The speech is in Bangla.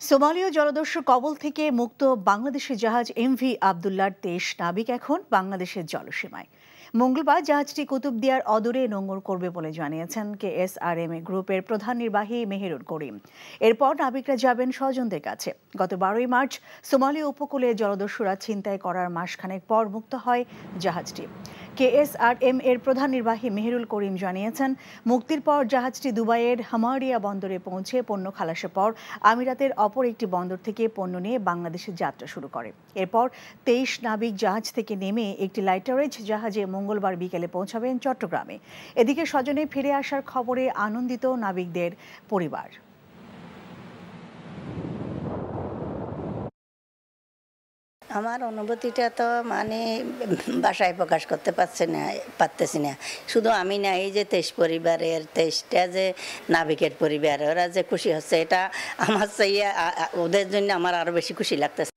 সোমালীয় জলদস্যুর কবল থেকে মুক্ত বাংলাদেশের জাহাজ এমভি আবদুল্লাহর ২৩ নাবিক এখন বাংলাদেশের জলসীমায়। মঙ্গলবার জাহাজটি কুতুবদিয়ার অদূরে নোঙর করবে বলে জানিয়েছেন কেএসআরএমএ গ্রুপের প্রধান নির্বাহী মেহেরুল করিম। এরপর নাবিকরা যাবেন স্বজনদের কাছে। গত ১২ই মার্চ সোমালীয় উপকূলে জলদস্যুরা ছিনতাই করার মাসখানেক পর মুক্ত হয় জাহাজটি। কেএসআরএম এর প্রধান নির্বাহী মেহেরুল করিম জানিয়েছেন, মুক্তির পর জাহাজটি দুবাইয়ের হামারিয়া বন্দরে পৌঁছে পণ্য খালাসের পর আমিরাতের অপর একটি বন্দর থেকে পণ্য নিয়ে বাংলাদেশে যাত্রা শুরু করে। এরপর ২৩ নাবিক জাহাজ থেকে নেমে একটি লাইটারেজ জাহাজে মঙ্গলবার বিকেলে পৌঁছাবেন চট্টগ্রামে। এদিকে স্বজনে ফিরে আসার খবরে আনন্দিত নাবিকদের পরিবার। আমার অনুভূতিটা তো বাসায় প্রকাশ করতে পারতেছি না। শুধু আমি না, এই যে ২৩ পরিবারের ২৩টা যে নাবিকের পরিবার, ওরা যে খুশি হচ্ছে, এটা আমার চাইয়ে ওদের জন্য আমার আরো বেশি খুশি লাগতেছে।